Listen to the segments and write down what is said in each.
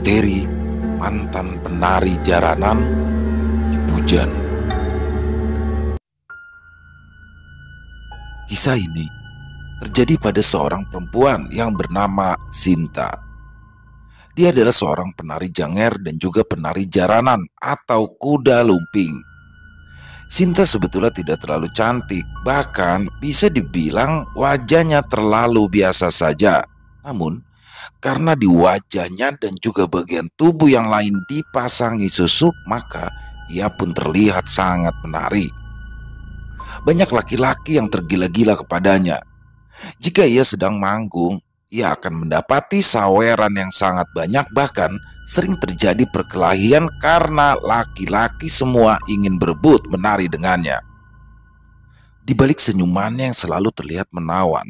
misteri mantan penari jaranan di Pujan. Kisah ini terjadi pada seorang perempuan yang bernama Sinta. Dia adalah seorang penari janger dan juga penari jaranan atau kuda lumping. Sinta sebetulnya tidak terlalu cantik, bahkan bisa dibilang wajahnya terlalu biasa saja. Namun, karena di wajahnya dan juga bagian tubuh yang lain dipasangi susuk, maka ia pun terlihat sangat menarik. Banyak laki-laki yang tergila-gila kepadanya. Jika ia sedang manggung, ia akan mendapati saweran yang sangat banyak, bahkan sering terjadi perkelahian karena laki-laki semua ingin berebut menari dengannya. Di balik senyumannya yang selalu terlihat menawan,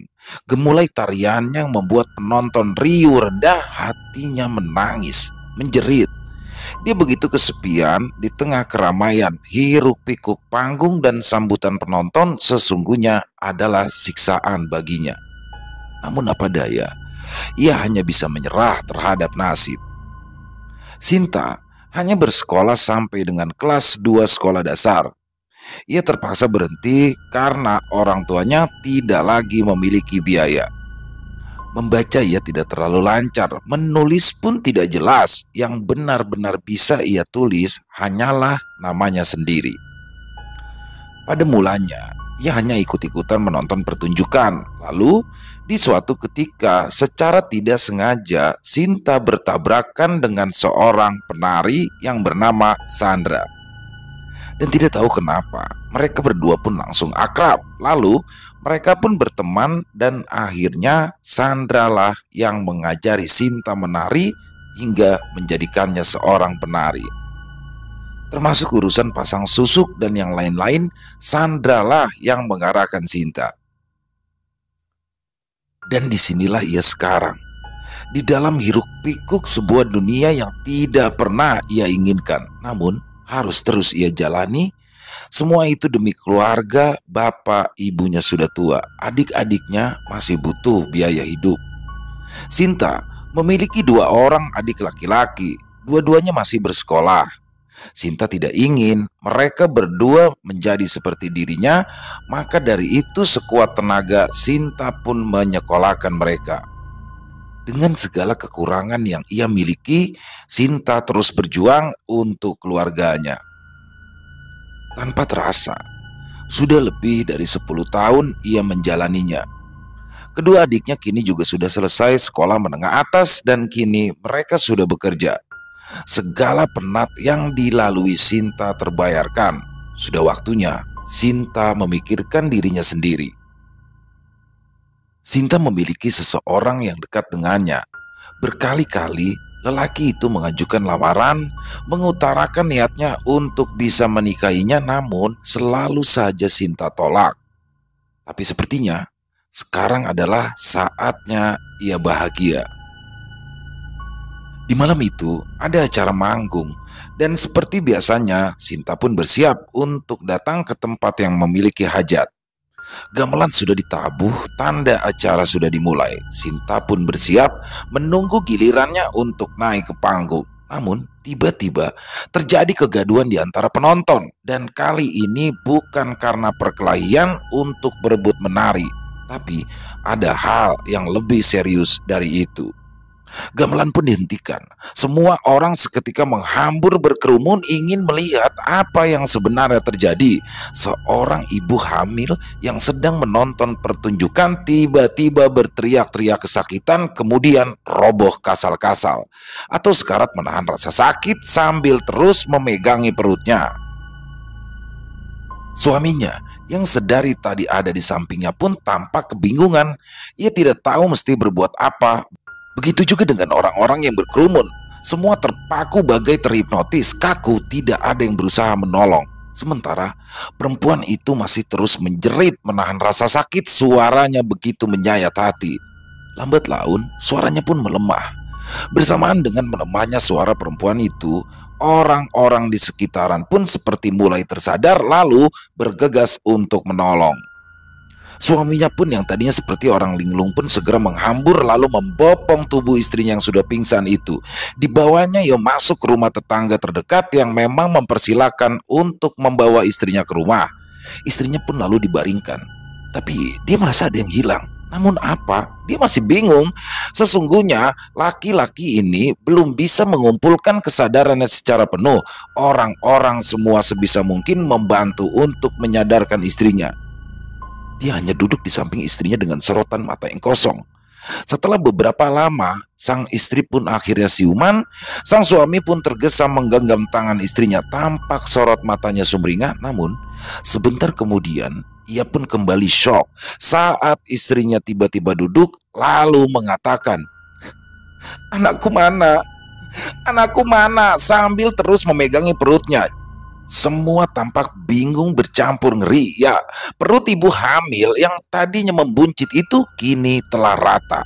gemulai tariannya yang membuat penonton riuh rendah, hatinya menangis, menjerit. Dia begitu kesepian di tengah keramaian, hiruk-pikuk panggung dan sambutan penonton sesungguhnya adalah siksaan baginya. Namun apa daya, ia hanya bisa menyerah terhadap nasib. Sinta hanya bersekolah sampai dengan kelas 2 sekolah dasar. Ia terpaksa berhenti karena orang tuanya tidak lagi memiliki biaya. Membaca ia tidak terlalu lancar, menulis pun tidak jelas. Yang benar-benar bisa ia tulis hanyalah namanya sendiri. Pada mulanya, ia hanya ikut-ikutan menonton pertunjukan. Lalu, di suatu ketika, secara tidak sengaja, Sinta bertabrakan dengan seorang penari yang bernama Sandra. Dan tidak tahu kenapa, mereka berdua pun langsung akrab. Lalu mereka pun berteman dan akhirnya Sandra lah yang mengajari Sinta menari hingga menjadikannya seorang penari. Termasuk urusan pasang susuk dan yang lain-lain, Sandra lah yang mengarahkan Sinta. Dan disinilah ia sekarang, di dalam hiruk-pikuk sebuah dunia yang tidak pernah ia inginkan, namun harus terus ia jalani. Semua itu demi keluarga. Bapak ibunya sudah tua, adik-adiknya masih butuh biaya hidup. Sinta memiliki 2 orang adik laki-laki, dua-duanya masih bersekolah. Sinta tidak ingin mereka berdua menjadi seperti dirinya, maka dari itu sekuat tenaga Sinta pun menyekolahkan mereka. Dengan segala kekurangan yang ia miliki, Sinta terus berjuang untuk keluarganya. Tanpa terasa, sudah lebih dari 10 tahun ia menjalaninya. Kedua adiknya kini juga sudah selesai sekolah menengah atas dan kini mereka sudah bekerja. Segala penat yang dilalui Sinta terbayarkan. Sudah waktunya Sinta memikirkan dirinya sendiri. Sinta memiliki seseorang yang dekat dengannya. Berkali-kali lelaki itu mengajukan lamaran, mengutarakan niatnya untuk bisa menikahinya, namun selalu saja Sinta tolak. Tapi sepertinya sekarang adalah saatnya ia bahagia. Di malam itu ada acara manggung, dan seperti biasanya Sinta pun bersiap untuk datang ke tempat yang memiliki hajat. Gamelan sudah ditabuh, tanda acara sudah dimulai. Sinta pun bersiap menunggu gilirannya untuk naik ke panggung. Namun tiba-tiba terjadi kegaduhan di antara penonton. Dan kali ini bukan karena perkelahian untuk berebut menari, tapi ada hal yang lebih serius dari itu. Gamelan pun dihentikan. Semua orang seketika menghambur berkerumun ingin melihat apa yang sebenarnya terjadi. Seorang ibu hamil yang sedang menonton pertunjukan tiba-tiba berteriak-teriak kesakitan, kemudian roboh kasal-kasal atau sekarat menahan rasa sakit sambil terus memegangi perutnya. Suaminya yang sedari tadi ada di sampingnya pun tampak kebingungan. Ia tidak tahu mesti berbuat apa. Begitu juga dengan orang-orang yang berkerumun. Semua terpaku bagai terhipnotis, kaku, tidak ada yang berusaha menolong. Sementara perempuan itu masih terus menjerit menahan rasa sakit, suaranya begitu menyayat hati. Lambat laun suaranya pun melemah. Bersamaan dengan melemahnya suara perempuan itu, orang-orang di sekitaran pun seperti mulai tersadar lalu bergegas untuk menolong. Suaminya pun yang tadinya seperti orang linglung pun segera menghambur lalu membopong tubuh istrinya yang sudah pingsan itu. Dibawanya ia masuk ke rumah tetangga terdekat yang memang mempersilahkan untuk membawa istrinya ke rumah. Istrinya pun lalu dibaringkan. Tapi dia merasa ada yang hilang. Namun apa? Dia masih bingung. Sesungguhnya laki-laki ini belum bisa mengumpulkan kesadarannya secara penuh. Orang-orang semua sebisa mungkin membantu untuk menyadarkan istrinya. Dia hanya duduk di samping istrinya dengan sorotan mata yang kosong. Setelah beberapa lama, sang istri pun akhirnya siuman. Sang suami pun tergesa menggenggam tangan istrinya. Tampak sorot matanya sumringah. Namun sebentar kemudian ia pun kembali syok saat istrinya tiba-tiba duduk lalu mengatakan, "Anakku mana? Anakku mana?" sambil terus memegangi perutnya. Semua tampak bingung bercampur ngeri. Ya, perut ibu hamil yang tadinya membuncit itu kini telah rata.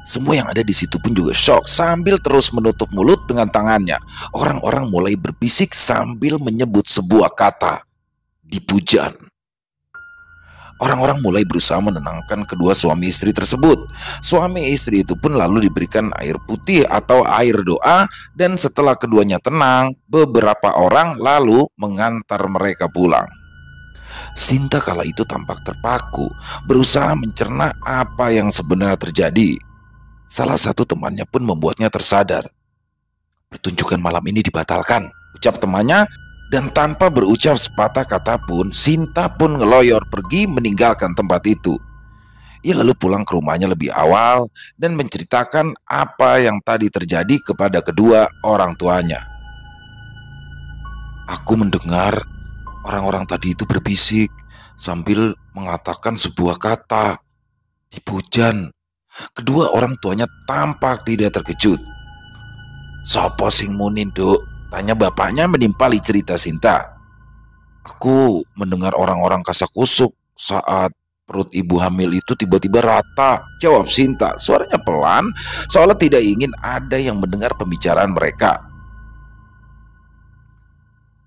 Semua yang ada di situ pun juga shock sambil terus menutup mulut dengan tangannya. Orang-orang mulai berbisik sambil menyebut sebuah kata, "Dipujan." Orang-orang mulai berusaha menenangkan kedua suami istri tersebut. Suami istri itu pun lalu diberikan air putih atau air doa, dan setelah keduanya tenang, beberapa orang lalu mengantar mereka pulang. Sinta kala itu tampak terpaku, berusaha mencerna apa yang sebenarnya terjadi. Salah satu temannya pun membuatnya tersadar. "Pertunjukan malam ini dibatalkan," ucap temannya. Dan tanpa berucap sepatah kata pun, Sinta pun ngeloyor pergi meninggalkan tempat itu. Ia lalu pulang ke rumahnya lebih awal dan menceritakan apa yang tadi terjadi kepada kedua orang tuanya. "Aku mendengar orang-orang tadi itu berbisik sambil mengatakan sebuah kata, 'Dipujan.'" Kedua orang tuanya tampak tidak terkejut. "Sopo sing muni, Duk?" tanya bapaknya menimpali cerita Sinta. "Aku mendengar orang-orang kasakusuk saat perut ibu hamil itu tiba-tiba rata," jawab Sinta. Suaranya pelan, seolah tidak ingin ada yang mendengar pembicaraan mereka.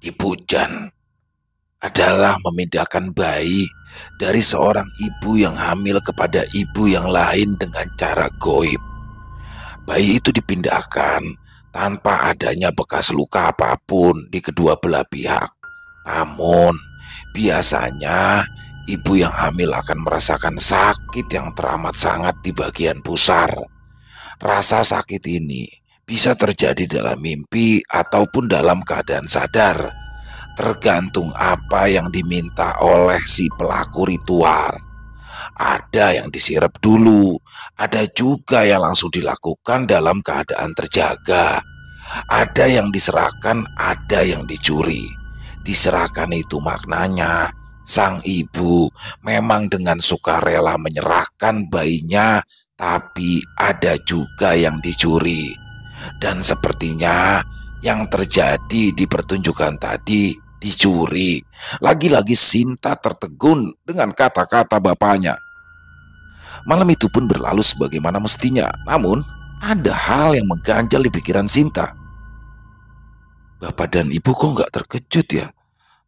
"Dipujan adalah memindahkan bayi dari seorang ibu yang hamil kepada ibu yang lain dengan cara goib. Bayi itu dipindahkan tanpa adanya bekas luka apapun di kedua belah pihak. Namun, biasanya ibu yang hamil akan merasakan sakit yang teramat sangat di bagian pusar. Rasa sakit ini bisa terjadi dalam mimpi ataupun dalam keadaan sadar, tergantung apa yang diminta oleh si pelaku ritual. Ada yang disirep dulu, ada juga yang langsung dilakukan dalam keadaan terjaga. Ada yang diserahkan, ada yang dicuri. Diserahkan itu maknanya sang ibu memang dengan sukarela menyerahkan bayinya, tapi ada juga yang dicuri. Dan sepertinya yang terjadi di pertunjukan tadi dicuri. Lagi-lagi Sinta tertegun dengan kata-kata bapaknya. Malam itu pun berlalu sebagaimana mestinya. Namun ada hal yang mengganjal di pikiran Sinta. Bapak dan ibu kok nggak terkejut ya?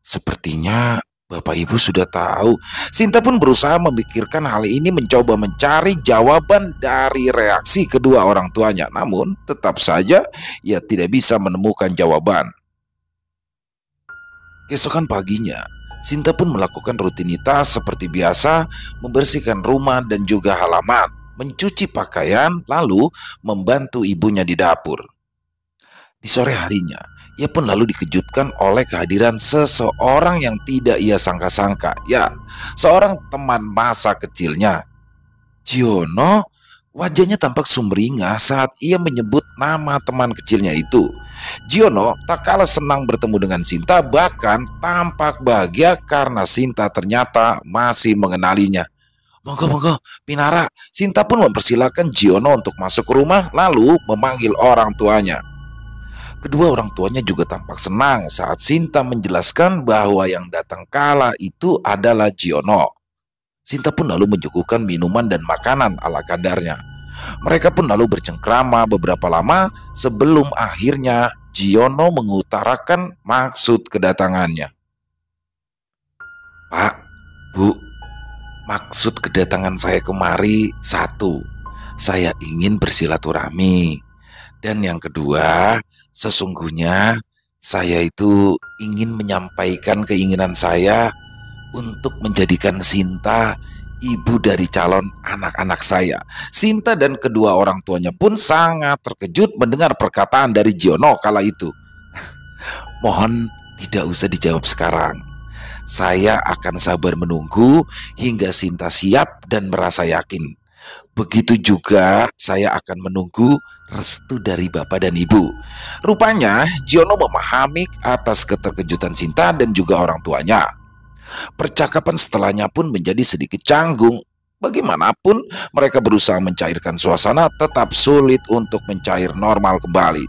Sepertinya bapak ibu sudah tahu. Sinta pun berusaha memikirkan hal ini, mencoba mencari jawaban dari reaksi kedua orang tuanya. Namun tetap saja ia tidak bisa menemukan jawaban. Keesokan paginya, Sinta pun melakukan rutinitas seperti biasa, membersihkan rumah dan juga halaman, mencuci pakaian, lalu membantu ibunya di dapur. Di sore harinya, ia pun lalu dikejutkan oleh kehadiran seseorang yang tidak ia sangka-sangka. Ya, seorang teman masa kecilnya. Giono, wajahnya tampak sumringah saat ia menyebut nama teman kecilnya itu. Giono tak kalah senang bertemu dengan Sinta, bahkan tampak bahagia karena Sinta ternyata masih mengenalinya. "Monggo, monggo, Pinara." Sinta pun mempersilahkan Giono untuk masuk ke rumah lalu memanggil orang tuanya. Kedua orang tuanya juga tampak senang saat Sinta menjelaskan bahwa yang datang kala itu adalah Giono. Sinta pun lalu menyuguhkan minuman dan makanan ala kadarnya. Mereka pun lalu bercengkrama beberapa lama sebelum akhirnya Giono mengutarakan maksud kedatangannya. "Pak, Bu, Maksud kedatangan saya kemari satu, saya ingin bersilaturahmi. Dan yang kedua, sesungguhnya saya itu ingin menyampaikan keinginan saya untuk menjadikan Sinta ibu dari calon anak-anak saya. Sinta dan kedua orang tuanya pun sangat terkejut mendengar perkataan dari Giono kala itu. Mohon tidak usah dijawab sekarang. Saya akan sabar menunggu hingga Sinta siap dan merasa yakin. Begitu juga saya akan menunggu restu dari bapak dan ibu. Rupanya Giono memahami atas keterkejutan Sinta dan juga orang tuanya. Percakapan setelahnya pun menjadi sedikit canggung. Bagaimanapun mereka berusaha mencairkan suasana, tetap sulit untuk mencair normal kembali.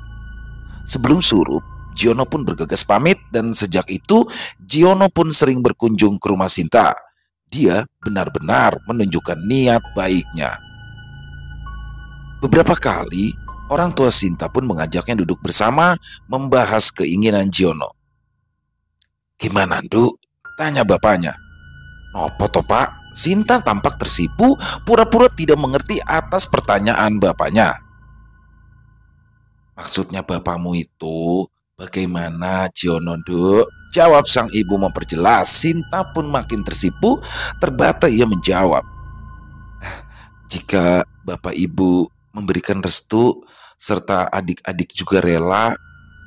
Sebelum surup, Giono pun bergegas pamit dan sejak itu Giono pun sering berkunjung ke rumah Sinta. Dia benar-benar menunjukkan niat baiknya. Beberapa kali orang tua Sinta pun mengajaknya duduk bersama membahas keinginan Giono. "Gimana, Nduk?" tanya bapaknya. "Nopo toh, Pak?" Sinta tampak tersipu, pura-pura tidak mengerti atas pertanyaan bapaknya. "Maksudnya bapakmu itu bagaimana, Giono, Nduk?" jawab sang ibu memperjelas. Sinta pun makin tersipu, terbata ia menjawab. "Jika bapak ibu memberikan restu serta adik-adik juga rela,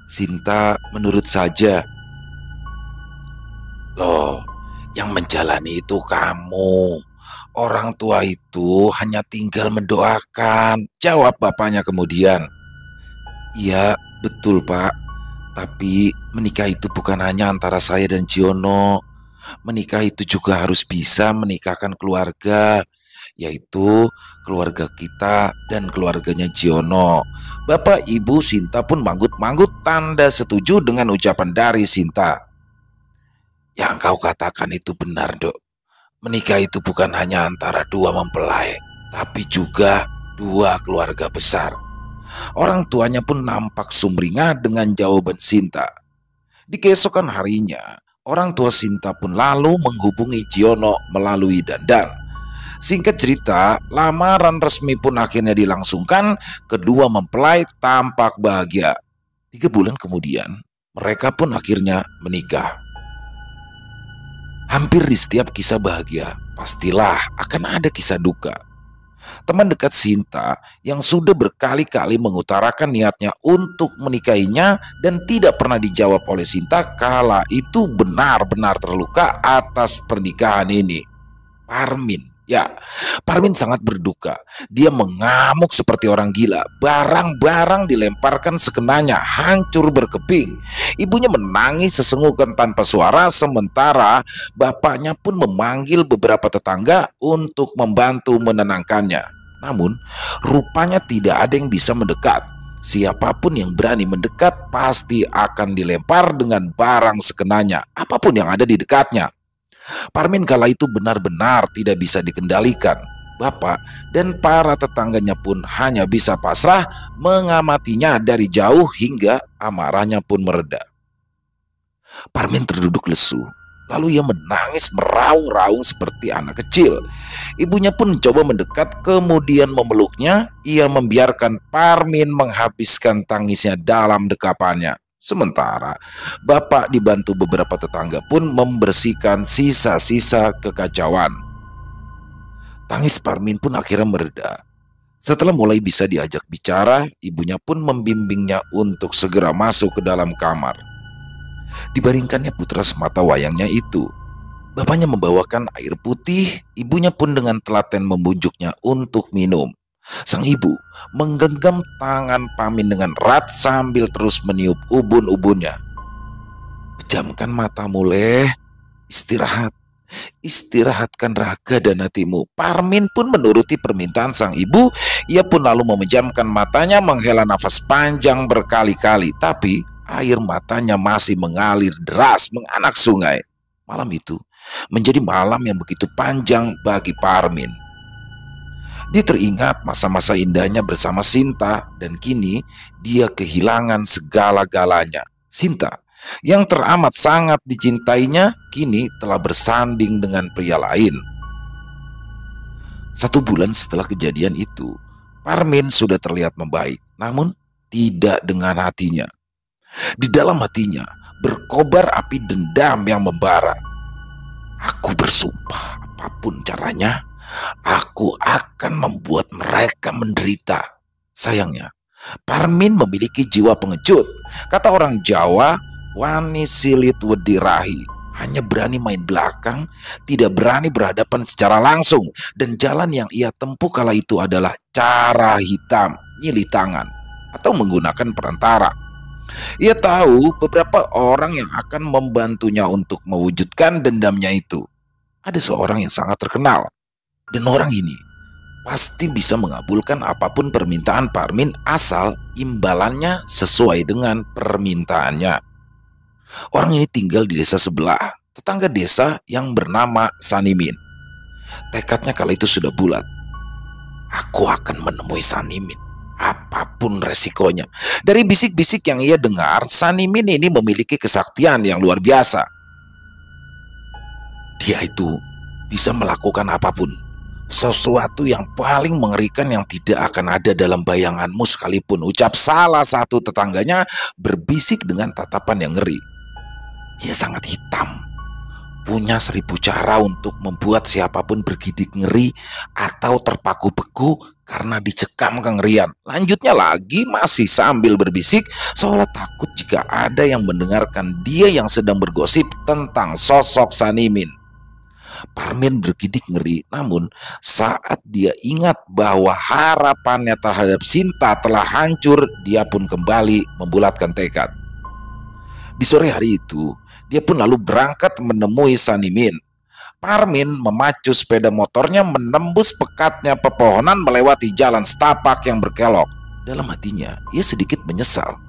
Sinta menurut saja." "Loh, yang menjalani itu kamu. Orang tua itu hanya tinggal mendoakan," jawab bapaknya kemudian. "Iya, betul, Pak. Tapi menikah itu bukan hanya antara saya dan Giono. Menikah itu juga harus bisa menikahkan keluarga, yaitu keluarga kita dan keluarganya Giono." Bapak Ibu Sinta pun manggut-manggut tanda setuju dengan ucapan dari Sinta. "Yang kau katakan itu benar, Dok. Menikah itu bukan hanya antara dua mempelai, tapi juga dua keluarga besar." Orang tuanya pun nampak sumringah dengan jawaban Sinta. Di keesokan harinya, orang tua Sinta pun lalu menghubungi Giono melalui dandan. Singkat cerita, lamaran resmi pun akhirnya dilangsungkan. Kedua mempelai tampak bahagia. 3 bulan kemudian, mereka pun akhirnya menikah. Hampir di setiap kisah bahagia, pastilah akan ada kisah duka. Teman dekat Sinta yang sudah berkali-kali mengutarakan niatnya untuk menikahinya dan tidak pernah dijawab oleh Sinta kala itu benar-benar terluka atas pernikahan ini. Parmin. Ya, Parmin sangat berduka. Dia mengamuk seperti orang gila. Barang-barang dilemparkan sekenanya, hancur berkeping. Ibunya menangis sesenggukan tanpa suara, sementara bapaknya pun memanggil beberapa tetangga untuk membantu menenangkannya. Namun, rupanya tidak ada yang bisa mendekat. Siapapun yang berani mendekat pasti akan dilempar dengan barang sekenanya, apapun yang ada di dekatnya. Parmin kala itu benar-benar tidak bisa dikendalikan. Bapak dan para tetangganya pun hanya bisa pasrah mengamatinya dari jauh hingga amarahnya pun mereda. Parmin terduduk lesu, lalu ia menangis meraung-raung seperti anak kecil. Ibunya pun mencoba mendekat kemudian memeluknya. Ia membiarkan Parmin menghabiskan tangisnya dalam dekapannya. Sementara bapak dibantu beberapa tetangga pun membersihkan sisa-sisa kekacauan. Tangis Parmin pun akhirnya mereda. Setelah mulai bisa diajak bicara, ibunya pun membimbingnya untuk segera masuk ke dalam kamar. Dibaringkannya putra semata wayangnya itu. Bapaknya membawakan air putih, ibunya pun dengan telaten membujuknya untuk minum. Sang ibu menggenggam tangan Parmin dengan erat sambil terus meniup ubun-ubunnya. "Pejamkan matamu, Leh. Istirahat. Istirahatkan raga dan hatimu." Parmin pun menuruti permintaan sang ibu. Ia pun lalu memejamkan matanya, menghela nafas panjang berkali-kali. Tapi air matanya masih mengalir deras menganak sungai. Malam itu menjadi malam yang begitu panjang bagi Parmin. Dia teringat masa-masa indahnya bersama Sinta dan kini dia kehilangan segala-galanya. Sinta yang teramat sangat dicintainya kini telah bersanding dengan pria lain. 1 bulan setelah kejadian itu, Parmin sudah terlihat membaik, namun tidak dengan hatinya. Di dalam hatinya berkobar api dendam yang membara. Aku bersumpah apapun caranya, aku akan membuat mereka menderita. Sayangnya, Parmin memiliki jiwa pengecut. Kata orang Jawa, wani silit wedi rahi. Hanya berani main belakang, tidak berani berhadapan secara langsung. Dan jalan yang ia tempuh kala itu adalah cara hitam, nyili tangan, atau menggunakan perantara. Ia tahu beberapa orang yang akan membantunya untuk mewujudkan dendamnya itu. Ada seorang yang sangat terkenal, dan orang ini pasti bisa mengabulkan apapun permintaan Parmin asal imbalannya sesuai dengan permintaannya. Orang ini tinggal di desa sebelah, tetangga desa yang bernama Sanimin. Tekadnya kala itu sudah bulat. Aku akan menemui Sanimin, apapun resikonya. Dari bisik-bisik yang ia dengar, Sanimin ini memiliki kesaktian yang luar biasa. Dia itu bisa melakukan apapun. Sesuatu yang paling mengerikan yang tidak akan ada dalam bayanganmu sekalipun, ucap salah satu tetangganya berbisik dengan tatapan yang ngeri. Dia sangat hitam, punya 1000 cara untuk membuat siapapun bergidik ngeri atau terpaku beku karena dicekam kengerian. Lanjutnya lagi masih sambil berbisik seolah takut jika ada yang mendengarkan dia yang sedang bergosip tentang sosok Sanimin. Parmin bergidik ngeri, namun saat dia ingat bahwa harapannya terhadap Sinta telah hancur, dia pun kembali membulatkan tekad. Di sore hari itu, dia pun lalu berangkat menemui Sanimin. Parmin memacu sepeda motornya menembus pekatnya pepohonan melewati jalan setapak yang berkelok. Dalam hatinya, ia sedikit menyesal.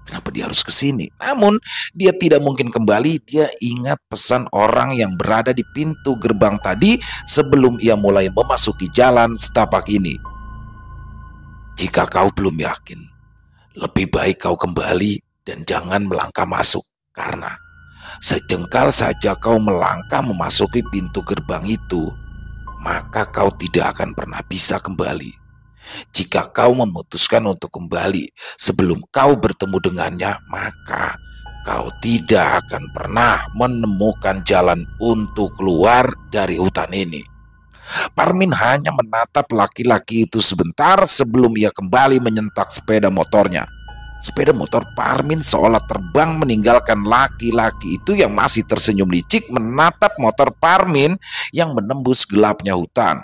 Kenapa dia harus ke sini? Namun, dia tidak mungkin kembali. Dia ingat pesan orang yang berada di pintu gerbang tadi sebelum ia mulai memasuki jalan setapak ini. Jika kau belum yakin, lebih baik kau kembali dan jangan melangkah masuk, karena sejengkal saja kau melangkah memasuki pintu gerbang itu, maka kau tidak akan pernah bisa kembali. Jika kau memutuskan untuk kembali sebelum kau bertemu dengannya, maka kau tidak akan pernah menemukan jalan untuk keluar dari hutan ini. Parmin hanya menatap laki-laki itu sebentar sebelum ia kembali menyentak sepeda motornya. Sepeda motor Parmin seolah terbang meninggalkan laki-laki itu yang masih tersenyum licik menatap motor Parmin yang menembus gelapnya hutan.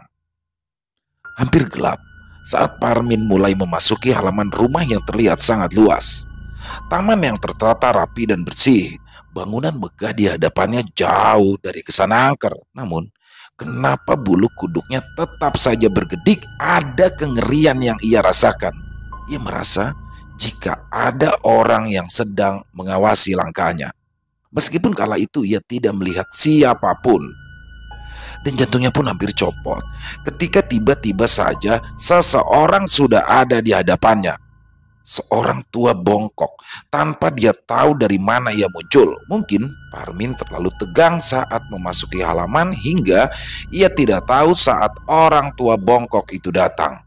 Hampir gelap saat Parmin mulai memasuki halaman rumah yang terlihat sangat luas. Taman yang tertata rapi dan bersih, bangunan megah di hadapannya jauh dari kesan angker. Namun, kenapa bulu kuduknya tetap saja bergedik? Ada kengerian yang ia rasakan. Ia merasa jika ada orang yang sedang mengawasi langkahnya. Meskipun kala itu ia tidak melihat siapapun. Dan jantungnya pun hampir copot ketika tiba-tiba saja seseorang sudah ada di hadapannya. Seorang tua bongkok tanpa dia tahu dari mana ia muncul. Mungkin Parmin terlalu tegang saat memasuki halaman hingga ia tidak tahu saat orang tua bongkok itu datang.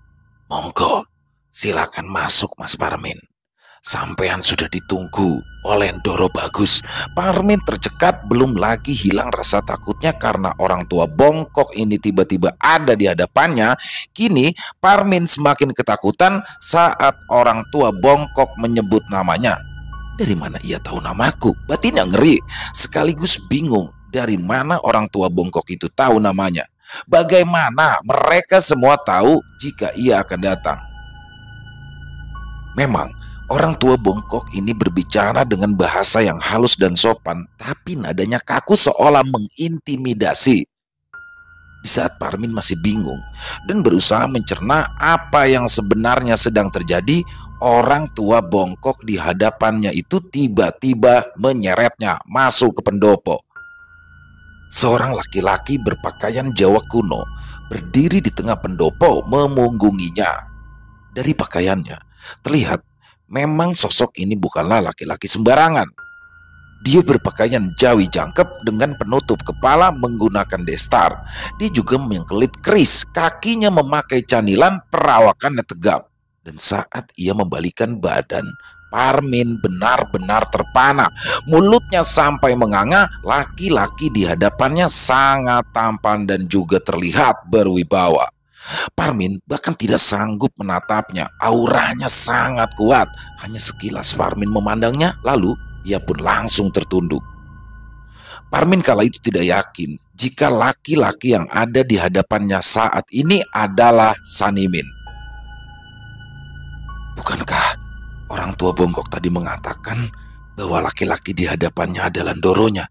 Monggo, silakan masuk Mas Parmin. Sampean sudah ditunggu oleh Ndoro Bagus. Parmin tercekat, belum lagi hilang rasa takutnya karena orang tua bongkok ini tiba-tiba ada di hadapannya. Kini Parmin semakin ketakutan saat orang tua bongkok menyebut namanya. Dari mana ia tahu namaku? Batinnya ngeri, sekaligus bingung dari mana orang tua bongkok itu tahu namanya. Bagaimana mereka semua tahu jika ia akan datang? Memang orang tua bongkok ini berbicara dengan bahasa yang halus dan sopan, tapi nadanya kaku seolah mengintimidasi. Di saat Parmin masih bingung dan berusaha mencerna apa yang sebenarnya sedang terjadi, orang tua bongkok di hadapannya itu tiba-tiba menyeretnya masuk ke pendopo. Seorang laki-laki berpakaian Jawa kuno berdiri di tengah pendopo memunggunginya. Dari pakaiannya terlihat memang sosok ini bukanlah laki-laki sembarangan. Dia berpakaian jawi jangkep dengan penutup kepala menggunakan destar. Dia juga mengkelit keris, kakinya memakai canilan, perawakannya tegap. Dan saat ia membalikan badan, Parmin benar-benar terpana. Mulutnya sampai menganga. Laki-laki di hadapannya sangat tampan dan juga terlihat berwibawa. Parmin bahkan tidak sanggup menatapnya. Auranya sangat kuat. Hanya sekilas Parmin memandangnya, lalu ia pun langsung tertunduk. Parmin kala itu tidak yakin jika laki-laki yang ada di hadapannya saat ini adalah Sanimin. Bukankah orang tua Bonggok tadi mengatakan bahwa laki-laki di hadapannya adalah Ndoronya?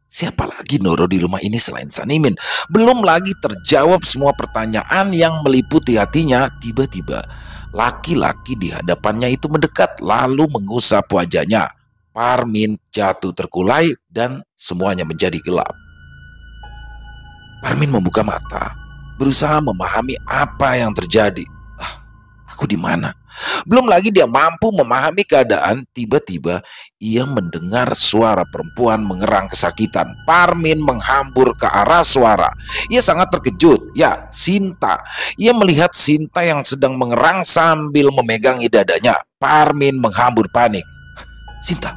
Siapa lagi Ndoro di rumah ini selain Sanimin? Belum lagi terjawab semua pertanyaan yang meliputi hatinya. Tiba-tiba laki-laki di hadapannya itu mendekat lalu mengusap wajahnya. Parmin jatuh terkulai dan semuanya menjadi gelap. Parmin membuka mata, berusaha memahami apa yang terjadi. Aku di mana? Belum lagi dia mampu memahami keadaan. Tiba-tiba ia mendengar suara perempuan mengerang kesakitan. Parmin menghambur ke arah suara. Ia sangat terkejut. Ya, Sinta. Ia melihat Sinta yang sedang mengerang sambil memegangi dadanya. Parmin menghambur panik. Sinta,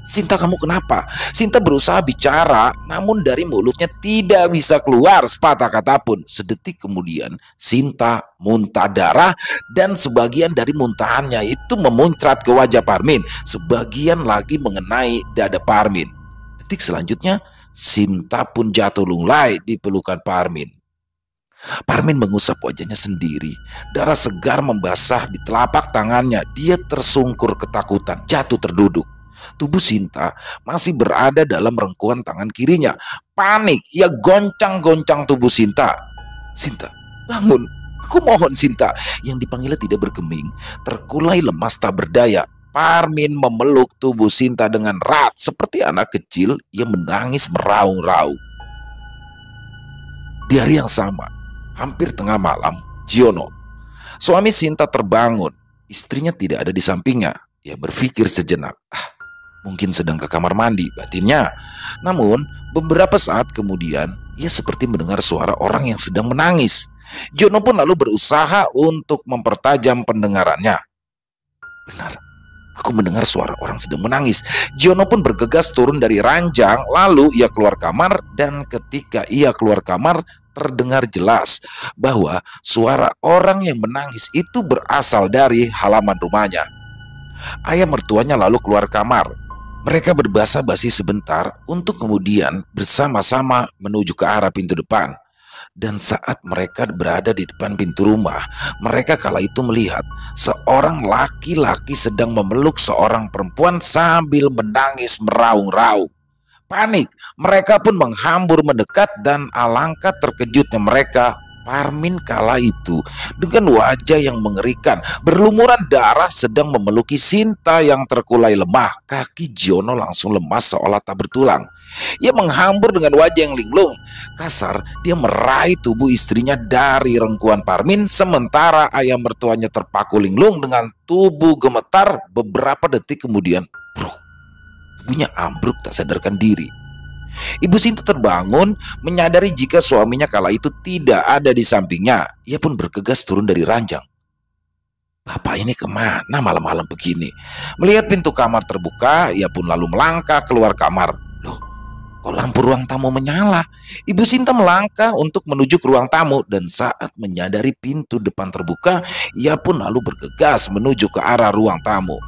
Sinta, kamu kenapa? Sinta berusaha bicara, namun dari mulutnya tidak bisa keluar sepatah kata pun. Sedetik kemudian, Sinta muntah darah dan sebagian dari muntahannya itu memuncrat ke wajah Parmin. Sebagian lagi mengenai dada Parmin. Detik selanjutnya, Sinta pun jatuh lunglai di pelukan Parmin. Parmin mengusap wajahnya sendiri. Darah segar membasah di telapak tangannya. Dia tersungkur ketakutan, jatuh terduduk. Tubuh Sinta masih berada dalam rengkuan tangan kirinya. Panik, ia goncang-goncang tubuh Sinta. Sinta, bangun. Aku mohon Sinta. Yang dipanggilnya tidak bergeming. Terkulai lemas tak berdaya. Parmin memeluk tubuh Sinta dengan erat. Seperti anak kecil, ia menangis meraung-raung. Di hari yang sama, hampir tengah malam, Giono, suami Sinta, terbangun. Istrinya tidak ada di sampingnya. Ia berpikir sejenak. Mungkin sedang ke kamar mandi, batinnya. Namun, beberapa saat kemudian, ia seperti mendengar suara orang yang sedang menangis. Giono pun lalu berusaha untuk mempertajam pendengarannya. Benar, aku mendengar suara orang sedang menangis. Giono pun bergegas turun dari ranjang, lalu ia keluar kamar, dan ketika ia keluar kamar, terdengar jelas bahwa suara orang yang menangis itu berasal dari halaman rumahnya. Ayah mertuanya lalu keluar kamar. Mereka berbahasa basi sebentar untuk kemudian bersama-sama menuju ke arah pintu depan. Dan saat mereka berada di depan pintu rumah, mereka kala itu melihat seorang laki-laki sedang memeluk seorang perempuan sambil menangis meraung-raung. Panik, mereka pun menghambur mendekat dan alangkah terkejutnya mereka. Parmin kala itu dengan wajah yang mengerikan, berlumuran darah, sedang memeluki Sinta yang terkulai lemah. Kaki Giono langsung lemas seolah tak bertulang. Ia menghambur dengan wajah yang linglung. Kasar, dia meraih tubuh istrinya dari rengkuan Parmin, sementara ayah mertuanya terpaku linglung dengan tubuh gemetar. Beberapa detik kemudian, tubuhnya ambruk tak sadarkan diri. Ibu Sinta terbangun, menyadari jika suaminya kala itu tidak ada di sampingnya. Ia pun bergegas turun dari ranjang. Bapak ini kemana malam-malam begini? Melihat pintu kamar terbuka, ia pun lalu melangkah keluar kamar. Loh, kok lampu ruang tamu menyala? Ibu Sinta melangkah untuk menuju ke ruang tamu, dan saat menyadari pintu depan terbuka, ia pun lalu bergegas menuju ke arah ruang tamu.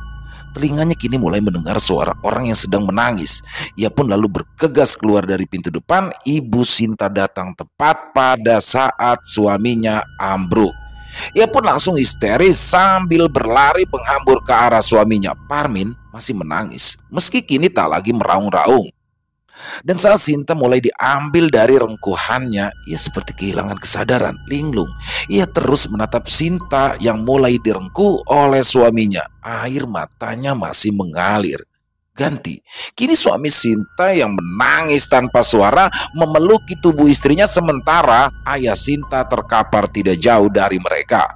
Telinganya kini mulai mendengar suara orang yang sedang menangis. Ia pun lalu bergegas keluar dari pintu depan. Ibu Sinta datang tepat pada saat suaminya ambruk. Ia pun langsung histeris sambil berlari menghambur ke arah suaminya. Parmin masih menangis, meski kini tak lagi meraung-raung. Dan saat Sinta mulai diambil dari rengkuhannya, ia seperti kehilangan kesadaran, linglung. Ia terus menatap Sinta yang mulai direngkuh oleh suaminya. Air matanya masih mengalir. Ganti, kini suami Sinta yang menangis tanpa suara memeluki tubuh istrinya, sementara ayah Sinta terkapar tidak jauh dari mereka.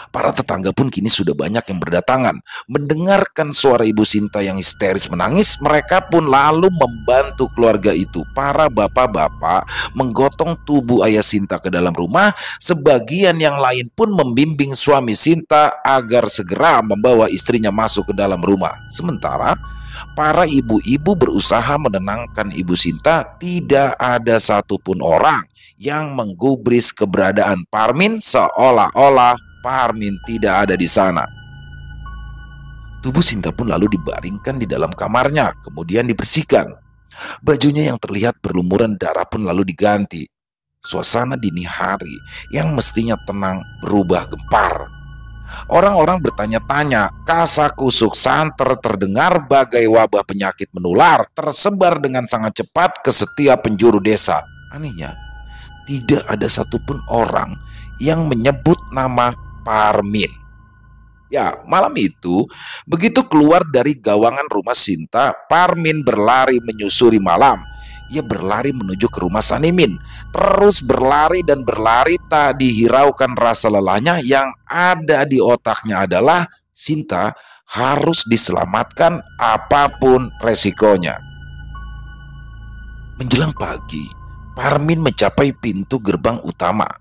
Para tetangga pun kini sudah banyak yang berdatangan. Mendengarkan suara Ibu Sinta yang histeris menangis, mereka pun lalu membantu keluarga itu. Para bapak-bapak menggotong tubuh ayah Sinta ke dalam rumah. Sebagian yang lain pun membimbing suami Sinta agar segera membawa istrinya masuk ke dalam rumah. Sementara para ibu-ibu berusaha menenangkan Ibu Sinta. Tidak ada satupun orang yang menggubris keberadaan Parmin, seolah-olah Parmin tidak ada di sana. Tubuh Sinta pun lalu dibaringkan di dalam kamarnya, kemudian dibersihkan. Bajunya yang terlihat berlumuran darah pun lalu diganti. Suasana dini hari yang mestinya tenang berubah gempar. Orang-orang bertanya-tanya, kasakusuk santer terdengar bagai wabah penyakit menular tersebar dengan sangat cepat ke setiap penjuru desa. Anehnya, tidak ada satupun orang yang menyebut nama Parmin. Ya, malam itu, begitu keluar dari gawangan rumah Sinta, Parmin berlari menyusuri malam. Ia berlari menuju ke rumah Sanimin. Terus berlari dan berlari, tak dihiraukan rasa lelahnya. Yang ada di otaknya adalah Sinta harus diselamatkan apapun resikonya. Menjelang pagi, Parmin mencapai pintu gerbang utama.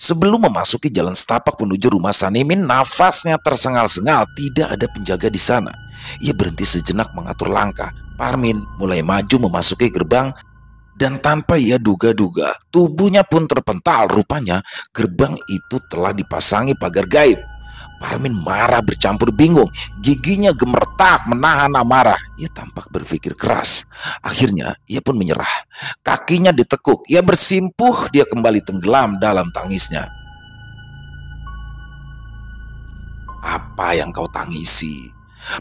Sebelum memasuki jalan setapak menuju rumah Sanimin, nafasnya tersengal-sengal. Tidak ada penjaga di sana. Ia berhenti sejenak mengatur langkah. Parmin mulai maju memasuki gerbang, dan tanpa ia duga-duga, tubuhnya pun terpental. Rupanya gerbang itu telah dipasangi pagar gaib. Parmin marah bercampur bingung. Giginya gemeretak menahan amarah. Ia tampak berpikir keras. Akhirnya ia pun menyerah. Kakinya ditekuk. Ia bersimpuh. Dia kembali tenggelam dalam tangisnya. Apa yang kau tangisi?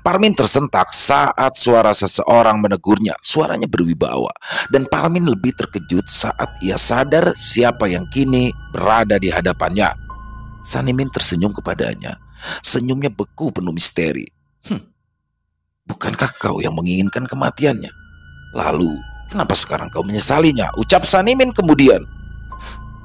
Parmin tersentak saat suara seseorang menegurnya. Suaranya berwibawa, dan Parmin lebih terkejut saat ia sadar siapa yang kini berada di hadapannya. Sanimin tersenyum kepadanya. Senyumnya beku penuh misteri. Bukankah kau yang menginginkan kematiannya? Lalu kenapa sekarang kau menyesalinya? Ucap Sanimin kemudian.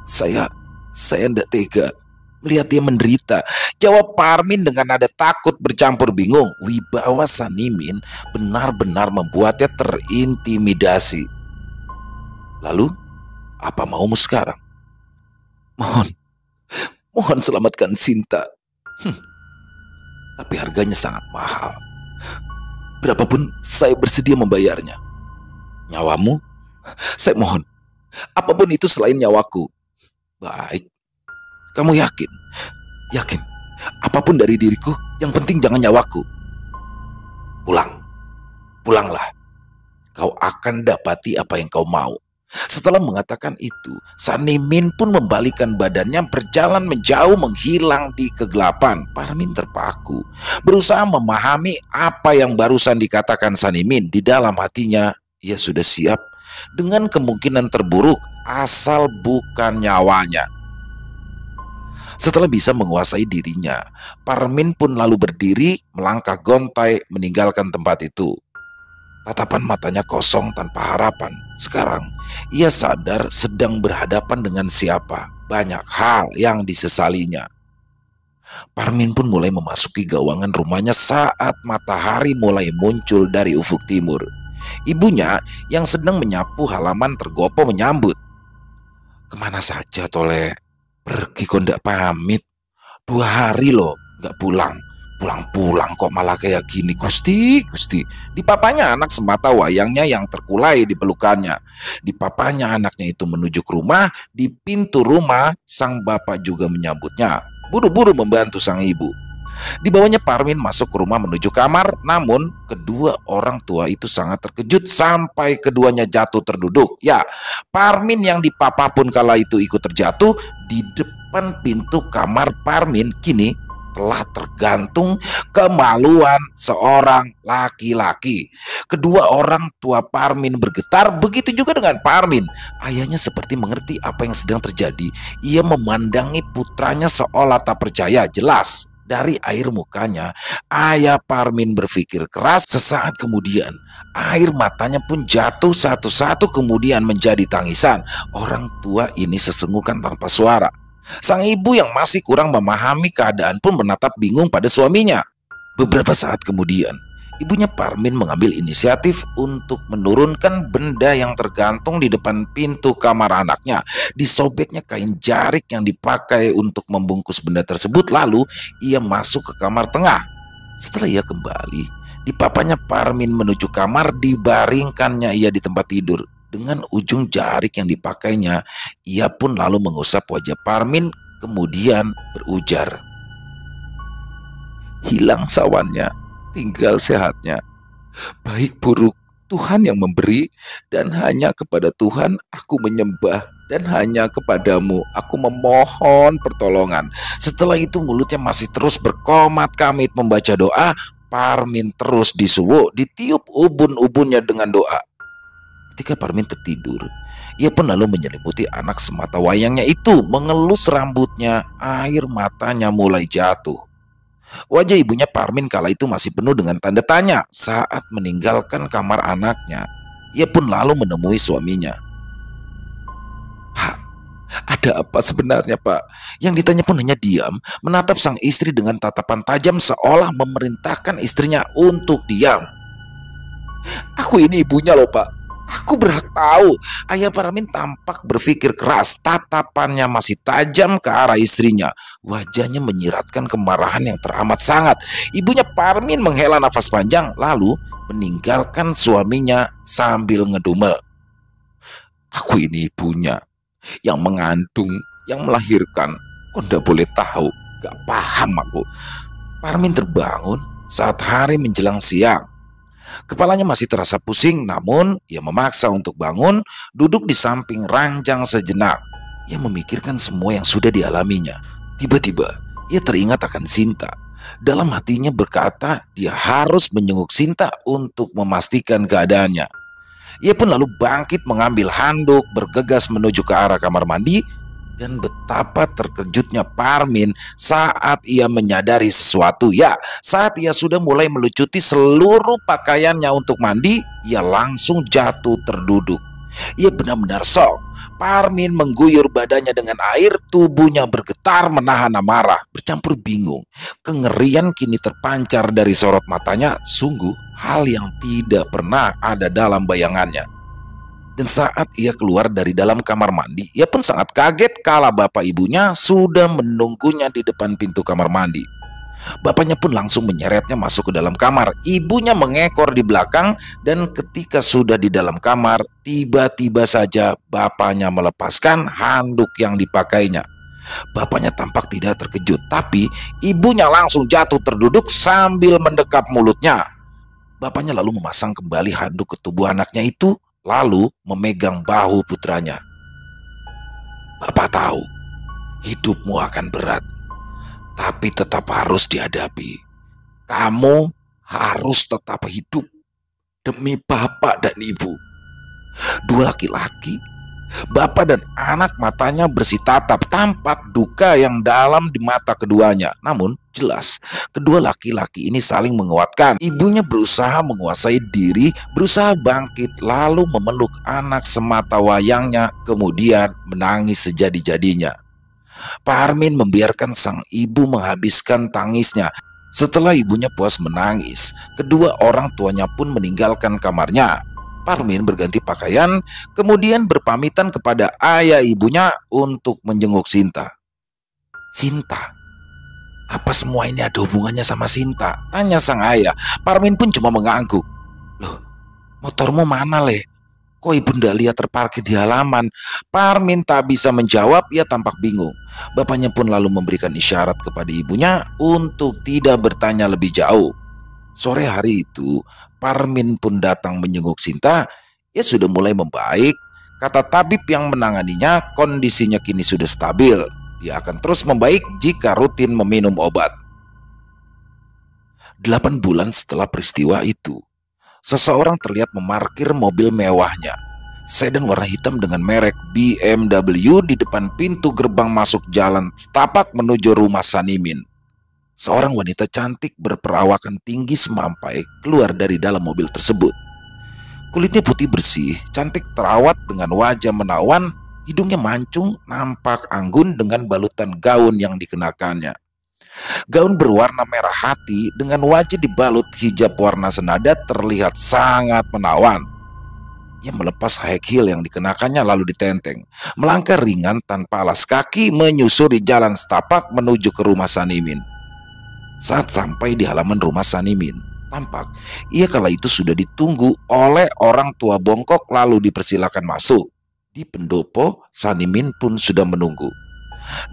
Saya tidak tega melihat dia menderita, jawab Parmin dengan nada takut bercampur bingung. Wibawa Sanimin benar-benar membuatnya terintimidasi. Lalu, apa maumu sekarang? Mohon selamatkan Sinta. Tapi harganya sangat mahal. Berapapun saya bersedia membayarnya. Nyawamu? Saya mohon, apapun itu selain nyawaku. Baik. Kamu yakin? Yakin. Apapun dari diriku, yang penting jangan nyawaku. Pulanglah. Kau akan dapati apa yang kau mau. Setelah mengatakan itu, Sanimin pun membalikkan badannya, berjalan menjauh menghilang di kegelapan. Parmin terpaku, berusaha memahami apa yang barusan dikatakan Sanimin. Di dalam hatinya, ia sudah siap dengan kemungkinan terburuk asal bukan nyawanya. Setelah bisa menguasai dirinya, Parmin pun lalu berdiri, melangkah gontai meninggalkan tempat itu. Tatapan matanya kosong tanpa harapan. Sekarang ia sadar sedang berhadapan dengan siapa. Banyak hal yang disesalinya. Parmin pun mulai memasuki gawangan rumahnya saat matahari mulai muncul dari ufuk timur. Ibunya yang sedang menyapu halaman tergopoh menyambut. Kemana saja Tole? Pergi kok ndak pamit. 2 hari loh nggak pulang. Pulang-pulang kok malah kayak gini. Gusti. Di papanya anak semata wayangnya yang terkulai di pelukannya. Di papanya anaknya itu menuju ke rumah. Di pintu rumah sang bapak juga menyambutnya. Buru-buru membantu sang ibu. Dibawanya Parmin masuk ke rumah menuju kamar. Namun kedua orang tua itu sangat terkejut sampai keduanya jatuh terduduk. Ya, Parmin yang dipapa pun kala itu ikut terjatuh. Di depan pintu kamar Parmin kini telah tergantung kemaluan seorang laki-laki. Kedua orang tua Parmin bergetar, begitu juga dengan Parmin. Ayahnya seperti mengerti apa yang sedang terjadi. Ia memandangi putranya seolah tak percaya. Jelas dari air mukanya, ayah Parmin berpikir keras. Sesaat kemudian, air matanya pun jatuh satu-satu kemudian menjadi tangisan. Orang tua ini sesenggukan tanpa suara. Sang ibu yang masih kurang memahami keadaan pun menatap bingung pada suaminya. Beberapa saat kemudian, ibunya Parmin mengambil inisiatif untuk menurunkan benda yang tergantung di depan pintu kamar anaknya. Disobeknya kain jarik yang dipakai untuk membungkus benda tersebut, lalu ia masuk ke kamar tengah. Setelah ia kembali, dipapanya Parmin menuju kamar, dibaringkannya ia di tempat tidur. Dengan ujung jarik yang dipakainya, ia pun lalu mengusap wajah Parmin, kemudian berujar, "Hilang sawannya, tinggal sehatnya. Baik buruk, Tuhan yang memberi, dan hanya kepada Tuhan aku menyembah, dan hanya kepadamu aku memohon pertolongan." Setelah itu mulutnya masih terus berkomat-kamit membaca doa. Parmin terus disuwuk, ditiup ubun-ubunnya dengan doa. Ketika Parmin tertidur, ia pun lalu menyelimuti anak semata wayangnya itu, mengelus rambutnya, air matanya mulai jatuh. Wajah ibunya Parmin kala itu masih penuh dengan tanda tanya. Saat meninggalkan kamar anaknya, ia pun lalu menemui suaminya. "Pak, ada apa sebenarnya, Pak?" Yang ditanya pun hanya diam, menatap sang istri dengan tatapan tajam seolah memerintahkan istrinya untuk diam. "Aku ini ibunya loh, Pak. Aku berhak tahu." Ayah Parmin tampak berpikir keras. Tatapannya masih tajam ke arah istrinya. Wajahnya menyiratkan kemarahan yang teramat sangat. Ibunya Parmin menghela nafas panjang, lalu meninggalkan suaminya sambil ngedumel. "Aku ini ibunya, yang mengandung, yang melahirkan. Kok ndak boleh tahu? Gak paham aku." Parmin terbangun saat hari menjelang siang. Kepalanya masih terasa pusing, namun ia memaksa untuk bangun, duduk di samping ranjang sejenak. Ia memikirkan semua yang sudah dialaminya. Tiba-tiba, ia teringat akan Sinta. Dalam hatinya berkata dia harus menjenguk Sinta untuk memastikan keadaannya. Ia pun lalu bangkit mengambil handuk, bergegas menuju ke arah kamar mandi. Dan betapa terkejutnya Parmin saat ia menyadari sesuatu. Ya, saat ia sudah mulai melucuti seluruh pakaiannya untuk mandi, ia langsung jatuh terduduk. Ia benar-benar shock. Parmin mengguyur badannya dengan air, tubuhnya bergetar menahan amarah, bercampur bingung. Kengerian kini terpancar dari sorot matanya, sungguh hal yang tidak pernah ada dalam bayangannya. Dan saat ia keluar dari dalam kamar mandi, ia pun sangat kaget kala bapak ibunya sudah menunggunya di depan pintu kamar mandi. Bapaknya pun langsung menyeretnya masuk ke dalam kamar. Ibunya mengekor di belakang, dan ketika sudah di dalam kamar, tiba-tiba saja bapaknya melepaskan handuk yang dipakainya. Bapaknya tampak tidak terkejut, tapi ibunya langsung jatuh terduduk sambil mendekap mulutnya. Bapaknya lalu memasang kembali handuk ke tubuh anaknya itu, lalu memegang bahu putranya. "Bapak tahu hidupmu akan berat, tapi tetap harus dihadapi. Kamu harus tetap hidup demi bapak dan ibu." Dua laki-laki, bapak dan anak, matanya bersitatap, tampak duka yang dalam di mata keduanya. Namun jelas kedua laki-laki ini saling menguatkan. Ibunya berusaha menguasai diri, berusaha bangkit, lalu memeluk anak semata wayangnya, kemudian menangis sejadi-jadinya. Parmin membiarkan sang ibu menghabiskan tangisnya. Setelah ibunya puas menangis, kedua orang tuanya pun meninggalkan kamarnya. Parmin berganti pakaian, kemudian berpamitan kepada ayah ibunya untuk menjenguk Sinta. "Sinta? Apa semua ini ada hubungannya sama Sinta?" tanya sang ayah. Parmin pun cuma mengangguk. "Loh, motormu mana, Le? Kok ibunda lihat terparkir di halaman?" Parmin tak bisa menjawab, ia tampak bingung. Bapaknya pun lalu memberikan isyarat kepada ibunya untuk tidak bertanya lebih jauh. Sore hari itu, Parmin pun datang menjenguk Sinta. Ia sudah mulai membaik. Kata tabib yang menanganinya, kondisinya kini sudah stabil. Dia akan terus membaik jika rutin meminum obat. 8 bulan setelah peristiwa itu, seseorang terlihat memarkir mobil mewahnya, sedan warna hitam dengan merek BMW, di depan pintu gerbang masuk jalan setapak menuju rumah Sanimin. Seorang wanita cantik berperawakan tinggi semampai keluar dari dalam mobil tersebut. Kulitnya putih bersih, cantik terawat dengan wajah menawan. Hidungnya mancung, nampak anggun dengan balutan gaun yang dikenakannya. Gaun berwarna merah hati dengan wajah dibalut hijab warna senada terlihat sangat menawan. Ia melepas high heel yang dikenakannya lalu ditenteng. Melangkah ringan tanpa alas kaki menyusuri jalan setapak menuju ke rumah Sanimin. Saat sampai di halaman rumah Sanimin, tampak ia kala itu sudah ditunggu oleh orang tua bongkok lalu dipersilakan masuk. Di pendopo, Sanimin pun sudah menunggu.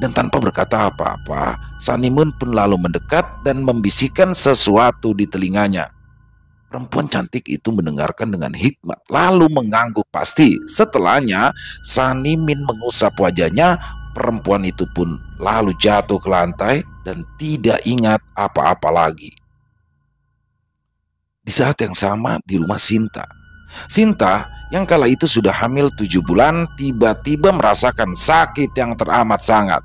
Dan tanpa berkata apa-apa, Sanimin pun lalu mendekat dan membisikkan sesuatu di telinganya. Perempuan cantik itu mendengarkan dengan hikmat, lalu mengangguk pasti. Setelahnya, Sanimin mengusap wajahnya. Perempuan itu pun lalu jatuh ke lantai dan tidak ingat apa-apa lagi. Di saat yang sama di rumah Sinta, Sinta yang kala itu sudah hamil 7 bulan tiba-tiba merasakan sakit yang teramat sangat.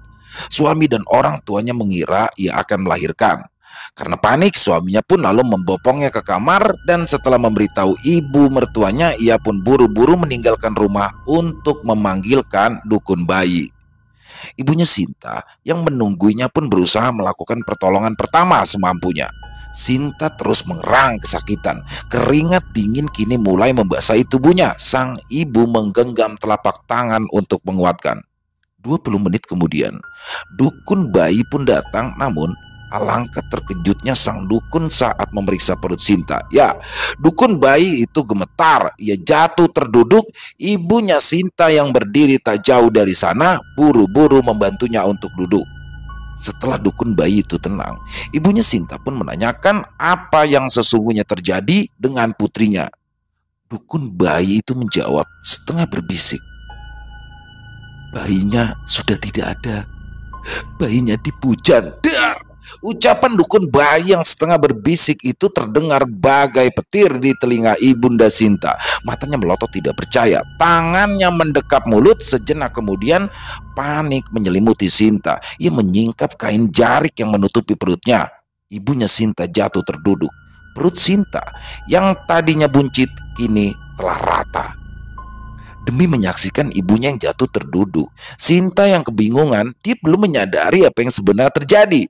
Suami dan orang tuanya mengira ia akan melahirkan. Karena panik, suaminya pun lalu membopongnya ke kamar dan setelah memberitahu ibu mertuanya, ia pun buru-buru meninggalkan rumah untuk memanggilkan dukun bayi. Ibunya Sinta yang menungguinya pun berusaha melakukan pertolongan pertama semampunya. Sinta terus mengerang kesakitan. Keringat dingin kini mulai membasahi tubuhnya. Sang ibu menggenggam telapak tangan untuk menguatkan. 20 menit kemudian, dukun bayi pun datang, namun alangkah terkejutnya sang dukun saat memeriksa perut Sinta. Ya, dukun bayi itu gemetar. Ia jatuh terduduk. Ibunya Sinta yang berdiri tak jauh dari sana buru-buru membantunya untuk duduk. Setelah dukun bayi itu tenang, ibunya Sinta pun menanyakan apa yang sesungguhnya terjadi dengan putrinya. Dukun bayi itu menjawab setengah berbisik, "Bayinya sudah tidak ada. Bayinya dipujan." Dar! Ucapan dukun bayi yang setengah berbisik itu terdengar bagai petir di telinga ibunda Sinta. Matanya melotot tidak percaya. Tangannya mendekap mulut. Sejenak kemudian panik menyelimuti Sinta. Ia menyingkap kain jarik yang menutupi perutnya. Ibunya Sinta jatuh terduduk. Perut Sinta yang tadinya buncit kini telah rata. Demi menyaksikan ibunya yang jatuh terduduk, Sinta yang kebingungan, dia belum menyadari apa yang sebenarnya terjadi.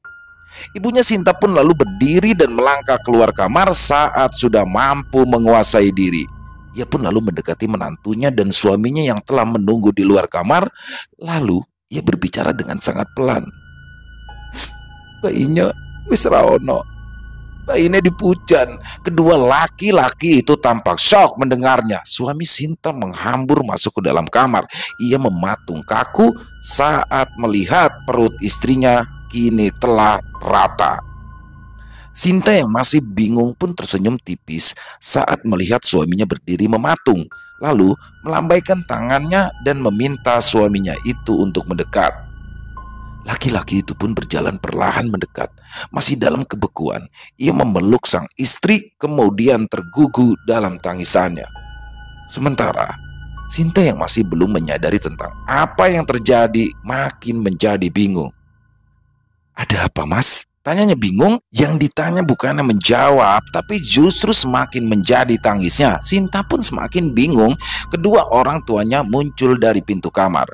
Ibunya Sinta pun lalu berdiri dan melangkah keluar kamar saat sudah mampu menguasai diri. Ia pun lalu mendekati menantunya dan suaminya yang telah menunggu di luar kamar. Lalu ia berbicara dengan sangat pelan. "Bayinya wis ra ono. Bayinya dipujan." Kedua laki-laki itu tampak syok mendengarnya. Suami Sinta menghambur masuk ke dalam kamar. Ia mematung kaku saat melihat perut istrinya kini telah rata. Sinta yang masih bingung pun tersenyum tipis saat melihat suaminya berdiri mematung, lalu melambaikan tangannya dan meminta suaminya itu untuk mendekat. Laki-laki itu pun berjalan perlahan mendekat. Masih dalam kebekuan, ia memeluk sang istri kemudian tergugu dalam tangisannya. Sementara Sinta yang masih belum menyadari tentang apa yang terjadi makin menjadi bingung. "Ada apa, Mas?" Tanyanya bingung. Yang ditanya bukannya menjawab, tapi justru semakin menjadi tangisnya. Sinta pun semakin bingung. Kedua orang tuanya muncul dari pintu kamar.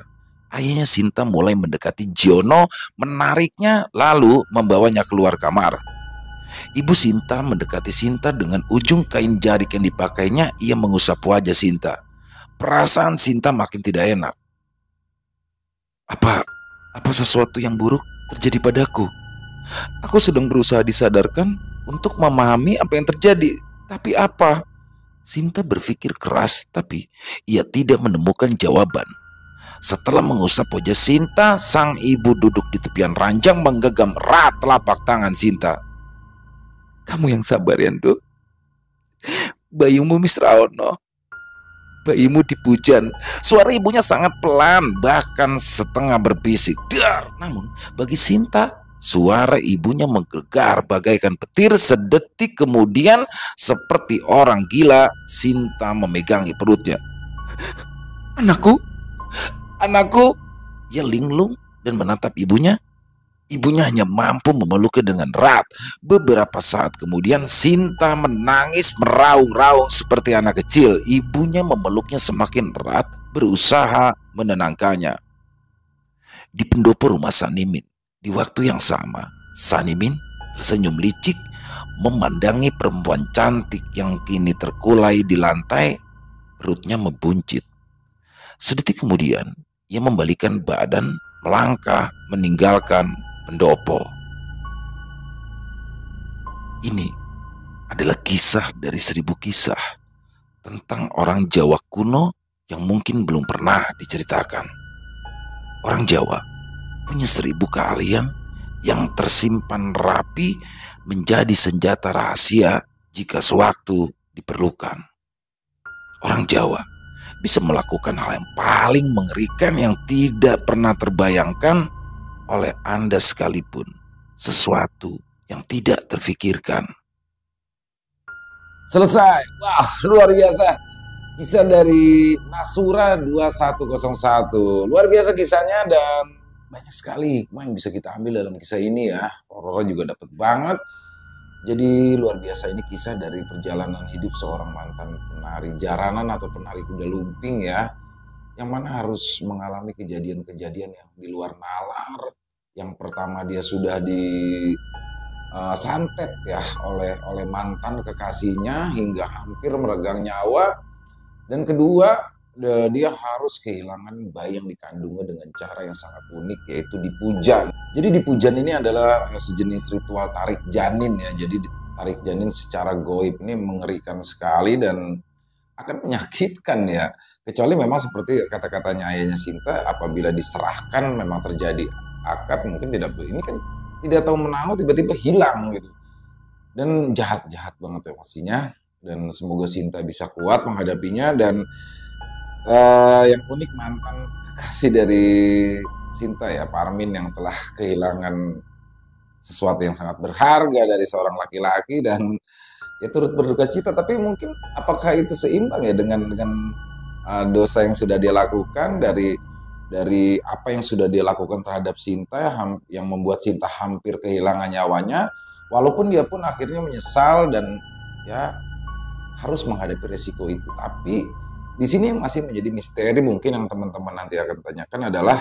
Ayahnya Sinta mulai mendekati Giono, menariknya lalu membawanya keluar kamar. Ibu Sinta mendekati Sinta dengan ujung kain jarik yang dipakainya. Ia mengusap wajah Sinta. Perasaan Sinta makin tidak enak. Apa sesuatu yang buruk terjadi padaku? Aku sedang berusaha disadarkan untuk memahami apa yang terjadi. Tapi apa? Sinta berpikir keras, tapi ia tidak menemukan jawaban. Setelah mengusap wajah Sinta, sang ibu duduk di tepian ranjang menggenggam erat telapak tangan Sinta. "Kamu yang sabar ya, Nduk. Bayimu Misraono. Bayimu dipujan." Suara ibunya sangat pelan, bahkan setengah berbisik. Dar! Namun bagi Sinta, suara ibunya menggelegar bagaikan petir. Sedetik kemudian, seperti orang gila, Sinta memegangi perutnya. Anakku! Ia linglung dan menatap ibunya. Ibunya hanya mampu memeluknya dengan erat. Beberapa saat kemudian Sinta menangis meraung-raung seperti anak kecil. Ibunya memeluknya semakin erat, berusaha menenangkannya. Di pendopo rumah Sanimin, di waktu yang sama, Sanimin tersenyum licik memandangi perempuan cantik yang kini terkulai di lantai, perutnya membuncit. Sedetik kemudian, ia membalikan badan, melangkah, meninggalkan pendopo. Ini adalah kisah dari 1000 kisah tentang orang Jawa kuno yang mungkin belum pernah diceritakan. Orang Jawa punya 1000 keahlian yang tersimpan rapi menjadi senjata rahasia jika sewaktu diperlukan. Orang Jawa bisa melakukan hal yang paling mengerikan yang tidak pernah terbayangkan oleh Anda sekalipun, sesuatu yang tidak terfikirkan. Selesai. Wah, luar biasa. Kisah dari Nasura 2101. Luar biasa kisahnya dan banyak sekali yang bisa kita ambil dalam kisah ini ya. Horornya juga dapat banget. Jadi luar biasa, ini kisah dari perjalanan hidup seorang mantan penari jaranan atau penari kuda lumping ya. Yang mana harus mengalami kejadian-kejadian yang di luar nalar. Yang pertama dia sudah santet ya oleh mantan kekasihnya hingga hampir meregang nyawa. Dan kedua, dia harus kehilangan bayi yang dikandungnya dengan cara yang sangat unik, yaitu dipujan. Jadi dipujan ini adalah sejenis ritual tarik janin ya. Jadi tarik janin secara goib ini mengerikan sekali dan akan menyakitkan ya. Kecuali memang seperti kata-katanya ayahnya Sinta, apabila diserahkan memang terjadi akad, mungkin tidak, ini kan tidak tahu menahu tiba-tiba hilang gitu. Dan jahat-jahat banget ya pastinya. Dan semoga Sinta bisa kuat menghadapinya. Dan yang unik, mantan kekasih dari Sinta ya, Parmin, yang telah kehilangan sesuatu yang sangat berharga dari seorang laki-laki dan ya turut berduka cita. Tapi mungkin apakah itu seimbang ya dengan dosa yang sudah dia lakukan, dari apa yang sudah dia lakukan terhadap Sinta yang membuat Sinta hampir kehilangan nyawanya, walaupun dia pun akhirnya menyesal dan ya harus menghadapi resiko itu. Tapi di sini masih menjadi misteri mungkin yang teman-teman nanti akan tanyakan adalah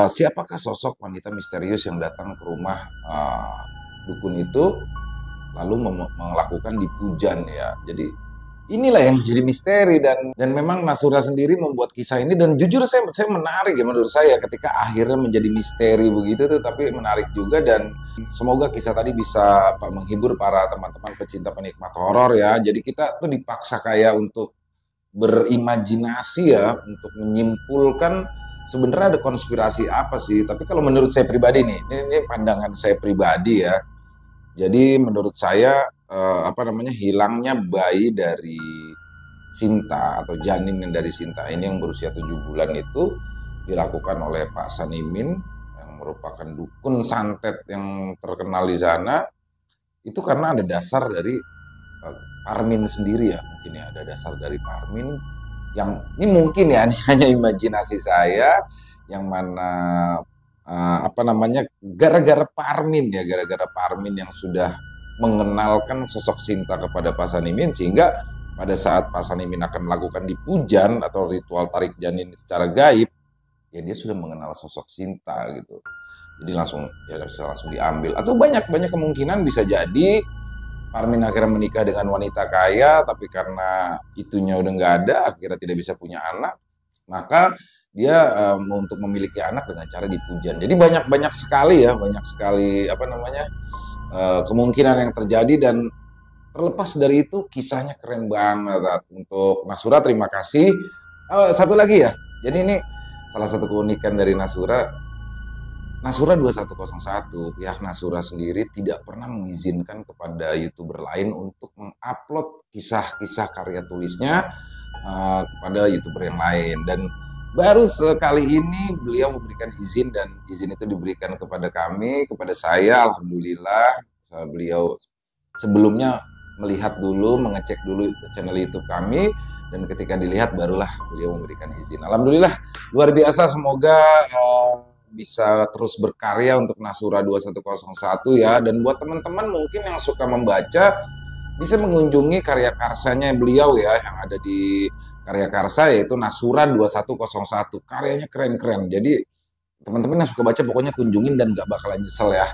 siapakah sosok wanita misterius yang datang ke rumah dukun itu lalu melakukan dipujan ya. Jadi inilah yang menjadi misteri dan memang Nasura sendiri membuat kisah ini, dan jujur saya menarik ya menurut saya ketika akhirnya menjadi misteri begitu tuh, tapi menarik juga. Dan semoga kisah tadi bisa menghibur para teman-teman pecinta penikmat horor ya. Jadi kita tuh dipaksa kayak untuk berimajinasi ya, untuk menyimpulkan sebenarnya ada konspirasi apa sih. Tapi kalau menurut saya pribadi nih, ini pandangan saya pribadi ya. Jadi menurut saya hilangnya bayi dari Sinta atau janin yang dari Sinta ini yang berusia 7 bulan itu dilakukan oleh Pak Sanimin yang merupakan dukun santet yang terkenal di sana. Itu karena ada dasar dari Parmin sendiri ya, mungkin ya ada dasar dari Parmin yang ini mungkin ya ini hanya imajinasi saya, yang mana gara-gara Parmin ya, gara-gara Parmin yang sudah mengenalkan sosok Sinta kepada Pak Sanimin, sehingga pada saat Pak Sanimin akan melakukan dipujan atau ritual tarik janin secara gaib, ya dia sudah mengenal sosok Sinta gitu. Jadi langsung diambil. Atau banyak kemungkinan bisa jadi Parmin akhirnya menikah dengan wanita kaya, tapi karena itunya udah nggak ada, akhirnya tidak bisa punya anak, maka dia untuk memiliki anak dengan cara dipujan. Jadi banyak sekali kemungkinan yang terjadi. Dan terlepas dari itu kisahnya keren banget. Untuk Nasura terima kasih. Satu lagi ya, jadi ini salah satu keunikan dari Nasura 2101, pihak Nasura sendiri tidak pernah mengizinkan kepada YouTuber lain untuk mengupload kisah-kisah karya tulisnya kepada YouTuber yang lain. Dan baru sekali ini beliau memberikan izin, dan izin itu diberikan kepada kami, kepada saya. Alhamdulillah, beliau sebelumnya melihat dulu, mengecek dulu channel YouTube kami, dan ketika dilihat barulah beliau memberikan izin. Alhamdulillah, luar biasa. Semoga bisa terus berkarya untuk Nasura 2101 ya. Dan buat teman-teman mungkin yang suka membaca, bisa mengunjungi karya karsanya beliau ya, yang ada di Karya Karsa yaitu Nasura 2101. Karyanya keren-keren. Jadi teman-teman yang suka baca pokoknya kunjungin dan gak bakalan nyesel ya.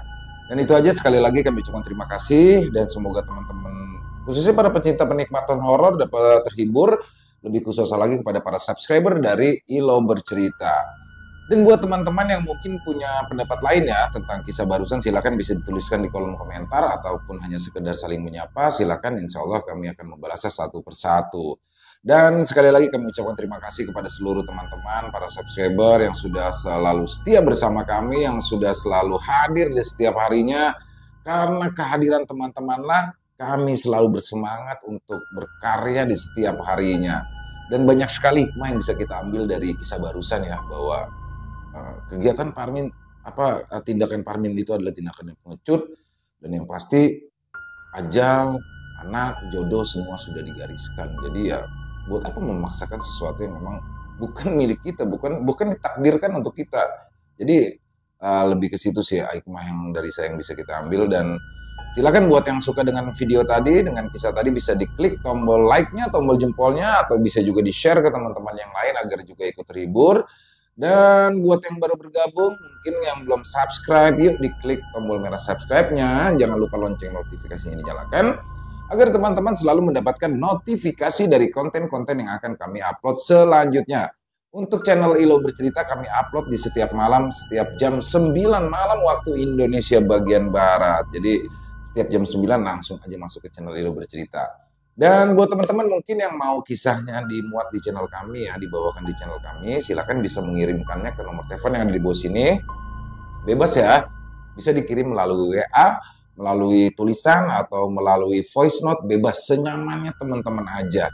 Dan itu aja, sekali lagi kami ucapkan terima kasih dan semoga teman-teman khususnya para pecinta penikmatan horor dapat terhibur, lebih khusus lagi kepada para subscriber dari Ilo Bercerita. Dan buat teman-teman yang mungkin punya pendapat lain ya tentang kisah barusan, silakan bisa dituliskan di kolom komentar ataupun hanya sekedar saling menyapa, silakan, insya Allah kami akan membalasnya satu persatu. Dan sekali lagi kami ucapkan terima kasih kepada seluruh teman-teman, para subscriber yang sudah selalu setia bersama kami, yang sudah selalu hadir di setiap harinya. Karena kehadiran teman-temanlah kami selalu bersemangat untuk berkarya di setiap harinya. Dan banyak sekali hikmah yang bisa kita ambil dari kisah barusan ya, bahwa kegiatan Parmin, tindakan Parmin itu adalah tindakan yang pengecut, dan yang pasti ajal, anak, jodoh semua sudah digariskan. Jadi ya buat apa memaksakan sesuatu yang memang bukan milik kita, bukan ditakdirkan untuk kita. Jadi lebih ke situ sih hikmah yang dari saya yang bisa kita ambil. Dan silakan buat yang suka dengan video tadi, dengan kisah tadi, bisa diklik tombol like-nya, tombol jempolnya, atau bisa juga di-share ke teman-teman yang lain agar juga ikut terhibur. Dan buat yang baru bergabung, mungkin yang belum subscribe, yuk diklik tombol merah subscribe-nya. Jangan lupa lonceng notifikasinya dinyalakan, agar teman-teman selalu mendapatkan notifikasi dari konten-konten yang akan kami upload selanjutnya. Untuk channel Ilo Bercerita kami upload di setiap malam, setiap jam 9 malam waktu Indonesia bagian Barat. Jadi setiap jam 9 langsung aja masuk ke channel Ilo Bercerita. Dan buat teman-teman mungkin yang mau kisahnya dimuat di channel kami ya, dibawakan di channel kami, silakan bisa mengirimkannya ke nomor telepon yang ada di bawah sini. Bebas ya, bisa dikirim melalui WA, melalui tulisan, atau melalui voice note, bebas, senyamannya teman-teman aja.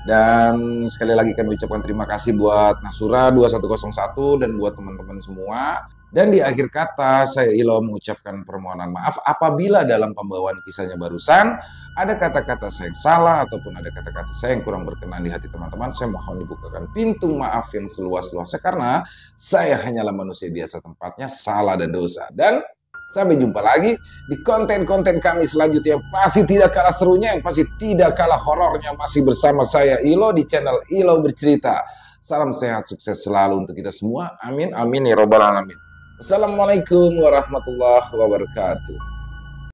Dan sekali lagi kami ucapkan terima kasih buat Nasura 2101 dan buat teman-teman semua. Dan di akhir kata, saya Ilo mengucapkan permohonan maaf apabila dalam pembawaan kisahnya barusan ada kata-kata saya yang salah ataupun ada kata-kata saya yang kurang berkenan di hati teman-teman. Saya mohon dibukakan pintu maaf yang seluas-luasnya karena saya hanyalah manusia biasa, tempatnya salah dan dosa. Dan sampai jumpa lagi di konten-konten kami selanjutnya, yang pasti tidak kalah serunya, yang pasti tidak kalah horornya, masih bersama saya Ilo di channel Ilo Bercerita. Salam sehat, sukses selalu untuk kita semua. Amin, amin ya robbal alamin. Wassalamualaikum warahmatullahi wabarakatuh.